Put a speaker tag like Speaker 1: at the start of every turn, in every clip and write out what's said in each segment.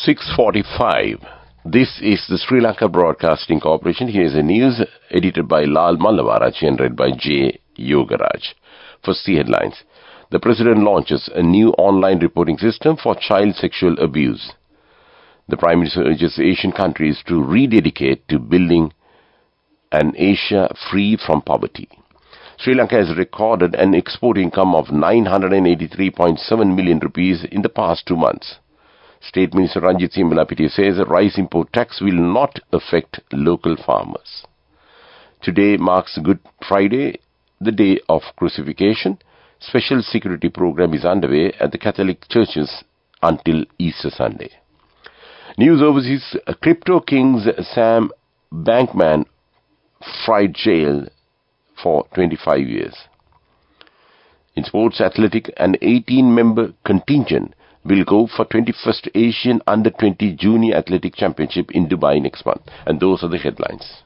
Speaker 1: 6:45. This is the Sri Lanka Broadcasting Corporation. Here is the news edited by Lal Mallavarachi and read by J. Yogaraj. First, the headlines. The President launches a new online reporting system for child sexual abuse. The Prime Minister urges Asian countries to rededicate to building an Asia free from poverty. Sri Lanka has recorded an export income of 983.7 million rupees in the past 2 months. State Minister Ranjit Sinhala says a rice import tax will not affect local farmers. Today marks Good Friday, the day of crucifixion. Special security program is underway at the Catholic churches until Easter Sunday. News overseas, crypto kings Sam Bankman fried jail for 25 years. In sports, athletic, an 18-member contingent will go for 21st Asian Under-20 Junior Athletic Championship in Dubai next month. And those are the headlines.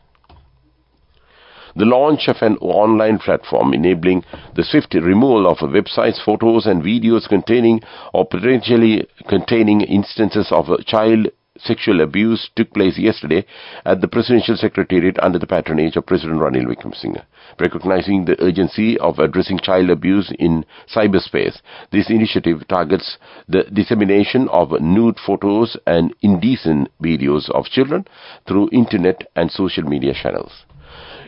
Speaker 1: The launch of an online platform enabling the swift removal of websites, photos and videos containing or potentially containing instances of child sexual abuse took place yesterday at the Presidential Secretariat under the patronage of President Ranil Wickremesinghe. Recognizing the urgency of addressing child abuse in cyberspace, this initiative targets the dissemination of nude photos and indecent videos of children through internet and social media channels.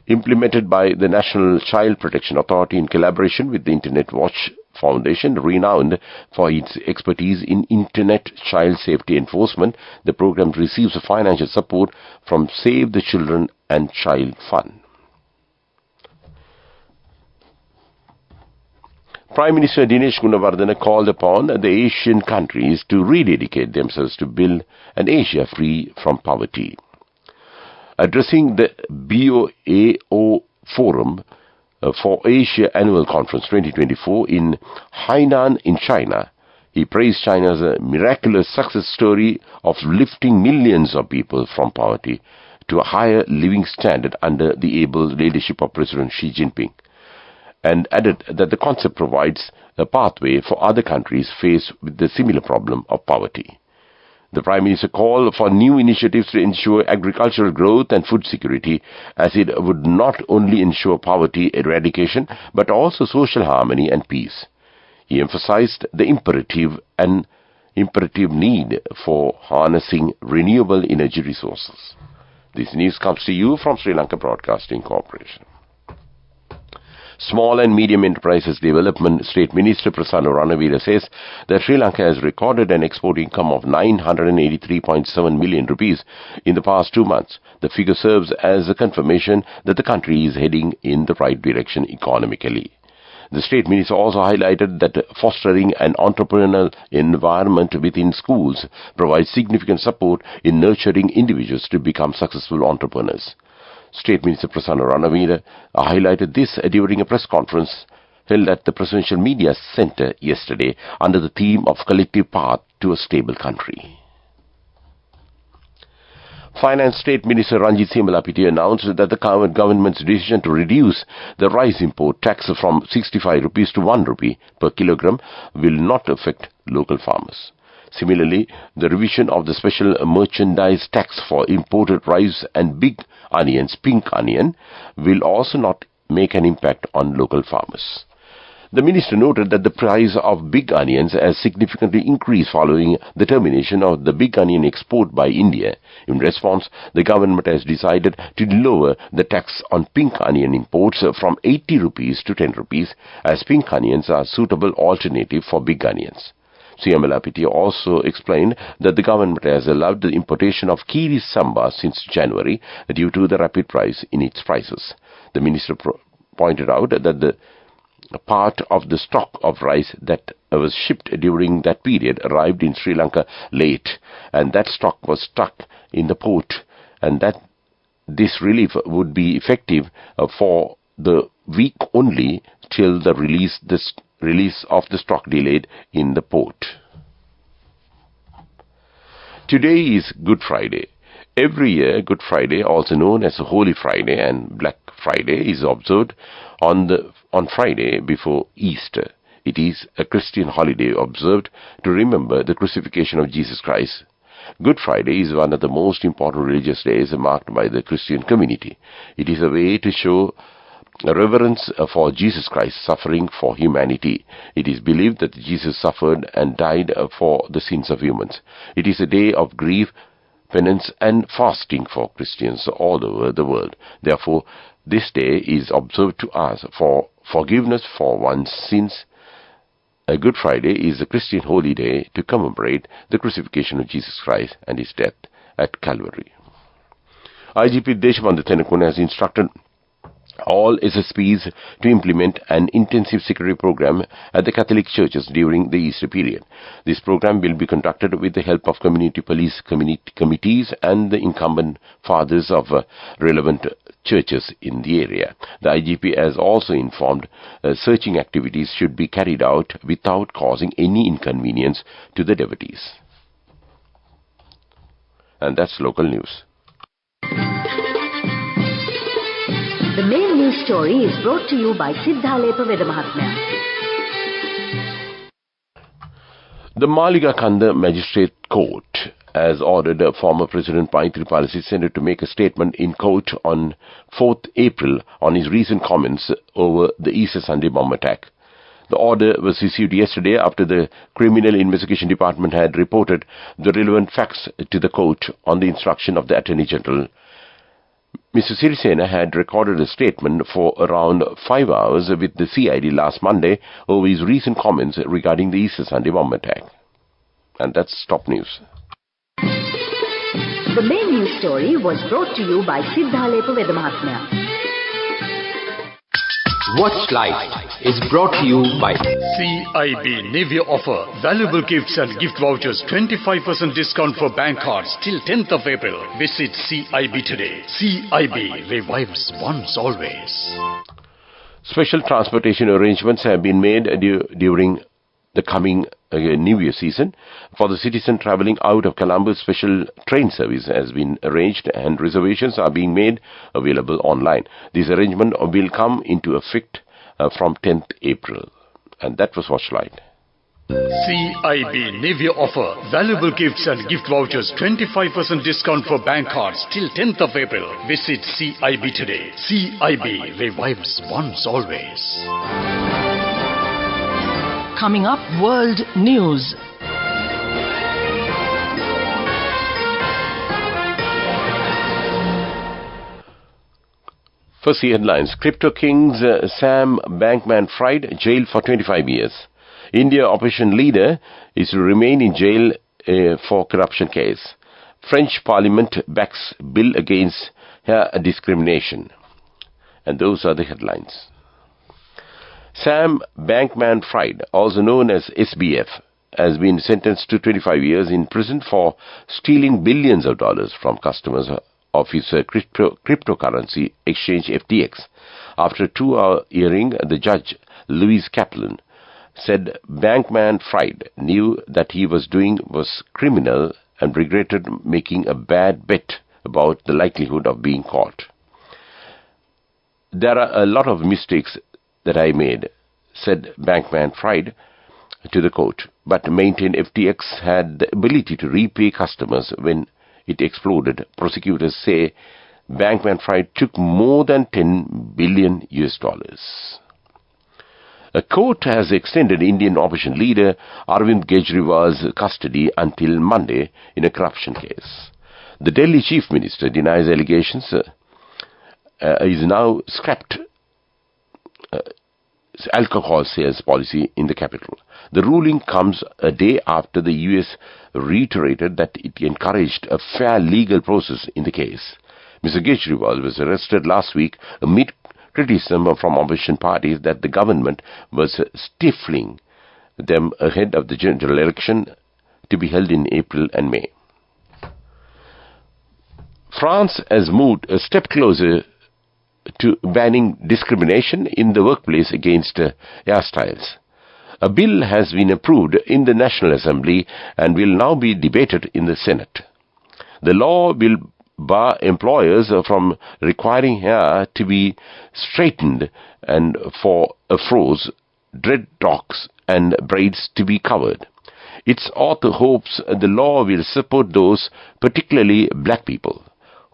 Speaker 1: Implemented by the National Child Protection Authority in collaboration with the Internet Watch Foundation, renowned for its expertise in Internet child safety enforcement, the program receives financial support from Save the Children and Child Fund. Prime Minister Dinesh Gunawardena called upon the Asian countries to rededicate themselves to build an Asia free from poverty. Addressing the BOAO Forum for Asia Annual Conference 2024 in Hainan in China, he praised China's miraculous success story of lifting millions of people from poverty to a higher living standard under the able leadership of President Xi Jinping, and added that the concept provides a pathway for other countries faced with the similar problem of poverty. The Prime Minister called for new initiatives to ensure agricultural growth and food security, as it would not only ensure poverty eradication but also social harmony and peace. He emphasized the imperative need for harnessing renewable energy resources. This news comes to you from Sri Lanka Broadcasting Corporation. Small and Medium Enterprises Development State Minister Prasanna Ranawira says that Sri Lanka has recorded an export income of 983.7 million rupees in the past 2 months. The figure serves as a confirmation that the country is heading in the right direction economically. The State Minister also highlighted that fostering an entrepreneurial environment within schools provides significant support in nurturing individuals to become successful entrepreneurs. State Minister Prasanna Ranawira highlighted this during a press conference held at the Presidential Media Centre yesterday under the theme of Collective Path to a Stable Country. Finance State Minister Ranjit Sinhala announced that the government's decision to reduce the rice import tax from 65 rupees to 1 rupee per kilogram will not affect local farmers. Similarly, the revision of the special merchandise tax for imported rice and big onions, pink onion, will also not make an impact on local farmers. The minister noted that the price of big onions has significantly increased following the termination of the big onion export by India. In response, the government has decided to lower the tax on pink onion imports from 80 rupees to 10 rupees, as pink onions are a suitable alternative for big onions. CMLAPT also explained that the government has allowed the importation of Kiri Samba since January due to the rapid rise in its prices. The minister pointed out that the part of the stock of rice that was shipped during that period arrived in Sri Lanka late, and that stock was stuck in the port, and that this relief would be effective for the week only till the release of the stock delayed in the port. Today is Good Friday. Every year, Good Friday, also known as Holy Friday and Black Friday, is observed on Friday before Easter. It is a Christian holiday observed to remember the crucifixion of Jesus Christ. Good Friday is one of the most important religious days marked by the Christian community. It is a way to show reverence for Jesus Christ's suffering for humanity. It is believed that Jesus suffered and died for the sins of humans. It is a day of grief, penance and fasting for Christians all over the world. Therefore, this day is observed to ask for forgiveness for one's sins. A Good Friday is a Christian holy day to commemorate the crucifixion of Jesus Christ and his death at Calvary. IGP Deshbandhu Thennakoon has instructed all SSPs to implement an intensive security program at the Catholic churches during the Easter period. This program will be conducted with the help of community police committees and the incumbent fathers of relevant churches in the area. The IGP has also informed searching activities should be carried out without causing any inconvenience to the devotees. And that's local news.
Speaker 2: The main news story is brought to you by Sinhala Vedamahatmya.
Speaker 1: The Maligakanda Magistrate Court has ordered former President Maithripala Sirisena to make a statement in court on 4th April on his recent comments over the Easter Sunday bomb attack. The order was issued yesterday after the Criminal Investigation Department had reported the relevant facts to the court on the instruction of the Attorney General. Mr. Sirisena had recorded a statement for around 5 hours with the CID last Monday over his recent comments regarding the Easter Sunday bomb attack. And that's top news.
Speaker 2: The main news story was brought to you by Sinhala Vedamahatmya.
Speaker 3: Watch Live is brought to you by
Speaker 4: CIB Navy offer valuable gifts and gift vouchers, 25% discount for bank cards till 10th of April. Visit CIB today. CIB revives once always.
Speaker 1: Special transportation arrangements have been made during the coming New Year season. For the citizen travelling out of Colombo, special train service has been arranged and reservations are being made available online. This arrangement will come into effect from 10th April. And that was Watchline.
Speaker 4: CIB Navy offer valuable gifts and gift vouchers, 25% discount for bank cards till 10th of April. Visit CIB today. CIB revives once always.
Speaker 5: Coming up, World News.
Speaker 1: First, the headlines. Crypto King's Sam Bankman-Fried jailed for 25 years. India opposition leader is to remain in jail for corruption case. French Parliament backs bill against hair discrimination. And those are the headlines. Sam Bankman-Fried, also known as SBF, has been sentenced to 25 years in prison for stealing billions of dollars from customers of his cryptocurrency exchange FTX. After a 2-hour hearing, the judge, Louise Kaplan, said Bankman-Fried knew that he was doing was criminal and regretted making a bad bet about the likelihood of being caught. There are a lot of mistakes that I made, said Bankman-Fried to the court, but maintained FTX had the ability to repay customers when it exploded. Prosecutors say Bankman-Fried took more than $10 billion. A court has extended Indian opposition leader Arvind Kejriwal's custody until Monday in a corruption case. The Delhi chief minister denies allegations is now scrapped alcohol sales policy in the capital. The ruling comes a day after the US reiterated that it encouraged a fair legal process in the case. Mr. Kejriwal was arrested last week amid criticism from opposition parties that the government was stifling them ahead of the general election to be held in April and May. France has moved a step closer to banning discrimination in the workplace against hairstyles. A bill has been approved in the National Assembly and will now be debated in the Senate. The law will bar employers from requiring hair to be straightened and for afros, dreadlocks and braids to be covered. Its author hopes the law will support those, particularly black people,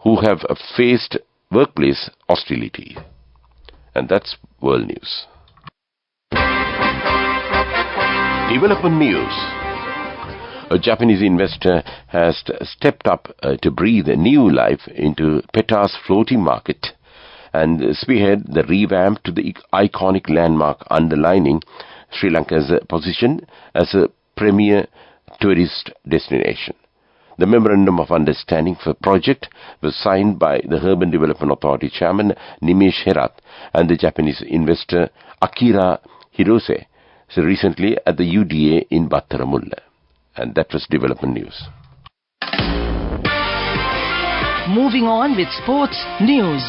Speaker 1: who have faced workplace hostility. And that's world news. Development news. A Japanese investor has stepped up to breathe new life into PETA's floating market and spearhead the revamp to the iconic landmark, underlining Sri Lanka's position as a premier tourist destination. The Memorandum of Understanding for project was signed by the Urban Development Authority Chairman Nimesh Herat and the Japanese investor Akira Hirose recently at the UDA in Battaramulla. And that was development news.
Speaker 5: Moving on with sports news.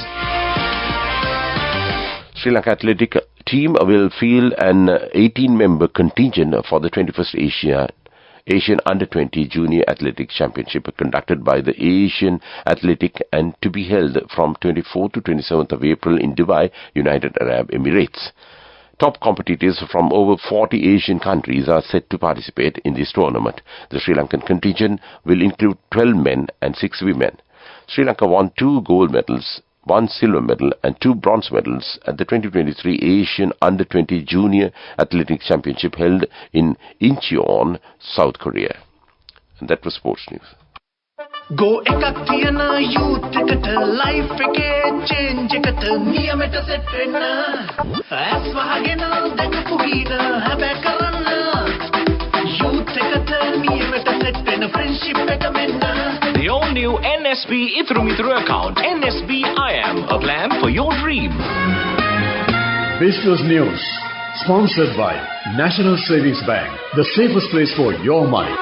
Speaker 1: Sri Lanka athletic team will field an 18-member contingent for the 21st Asian Under-20 Junior Athletics Championship conducted by the Asian Athletic and to be held from 24th to 27th of April in Dubai, United Arab Emirates. Top competitors from over 40 Asian countries are set to participate in this tournament. The Sri Lankan contingent will include 12 men and 6 women. Sri Lanka won 2 gold medals, 1 silver medal and 2 bronze medals at the 2023 Asian Under-20 Junior Athletics Championship held in Incheon, South Korea. And that was sports news.
Speaker 6: Go ekak tiyana youth eකට life එකේ change එකට නියමෙට set වෙන්න ඇස් වහගෙන දැකපු ගීත හැබැයි කරන්න youth එකට නියමෙට set වෙන friendship එක මෙන්න.
Speaker 7: The all-new NSB Ithru Mithru account, NSB IM, a plan for your dream.
Speaker 4: Business news, sponsored by National Savings Bank, the safest place for your money.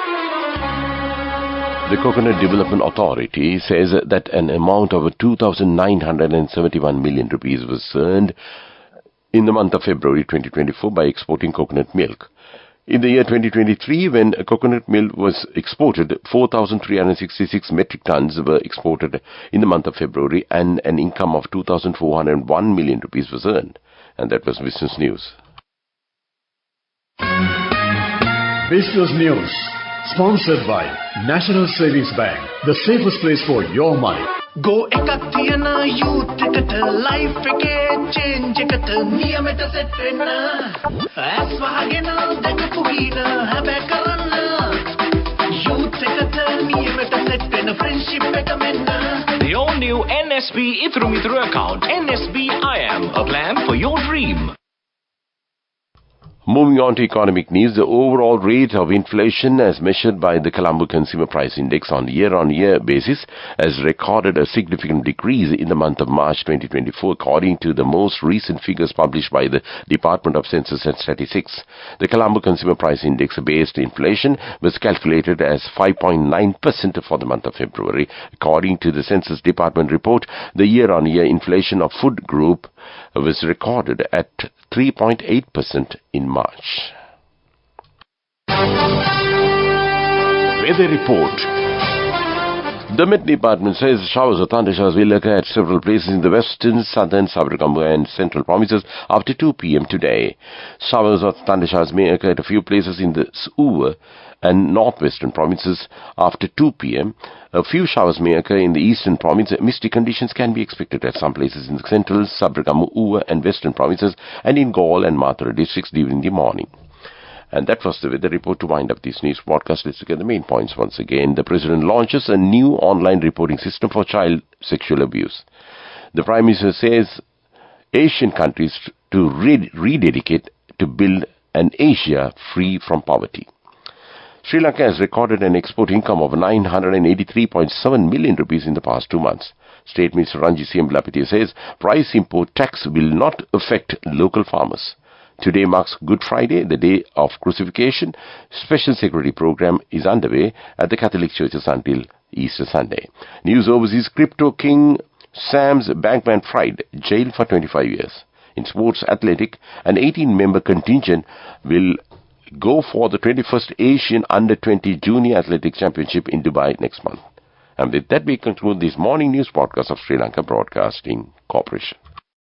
Speaker 1: The Coconut Development Authority says that an amount of 2,971 million rupees was earned in the month of February 2024 by exporting coconut milk. In the year 2023, when coconut milk was exported, 4,366 metric tons were exported in the month of February and an income of 2,401 million rupees was earned. And that was business news.
Speaker 4: Business news, sponsored by National Savings Bank, the safest place for your money.
Speaker 6: Go ekak tiyana youth එකට life එකේ change එකට නියමෙට set වෙන්න ඇස් වහගෙන දැකපු ගීත හැබැයි කරන්න youth එකට නියමෙට set වෙන friendship එක මෙන්න.
Speaker 7: The all-new NSB Ithru Mithru account, NSB IM, a plan for your dream.
Speaker 1: Moving on to economic news, the overall rate of inflation as measured by the Colombo Consumer Price Index on year-on-year basis has recorded a significant decrease in the month of March 2024 according to the most recent figures published by the Department of Census and Statistics. The Colombo Consumer Price Index-based inflation was calculated as 5.9% for the month of February. According to the Census Department report, the year-on-year inflation of food group was recorded at 3.8% in March. Weather report. The Met Department says showers or thundershowers will occur at several places in the western, southern, Sabarkambu and central provinces after 2 p.m. today. Showers or thundershowers may occur at a few places in the Suva and northwestern provinces after 2 p.m. A few showers may occur in the eastern province. Misty conditions can be expected at some places in the central, Sabarkambu, Uva and western provinces and in Gaul and Mathura districts during the morning. And that was the weather report. To wind up this news broadcast, let's look at the main points once again. The President launches a new online reporting system for child sexual abuse. The Prime Minister says Asian countries to rededicate to build an Asia free from poverty. Sri Lanka has recorded an export income of 983.7 million rupees in the past 2 months. State Minister Ranjit Lapati says price import tax will not affect local farmers. Today marks Good Friday, the day of crucifixion. Special security program is underway at the Catholic churches until Easter Sunday. News overseas, crypto king Sam's Bankman Fried, jailed for 25 years. In sports athletic, an 18-member contingent will go for the 21st Asian Under-20 Junior Athletics Championship in Dubai next month. And with that, we conclude this morning news podcast of Sri Lanka Broadcasting Corporation.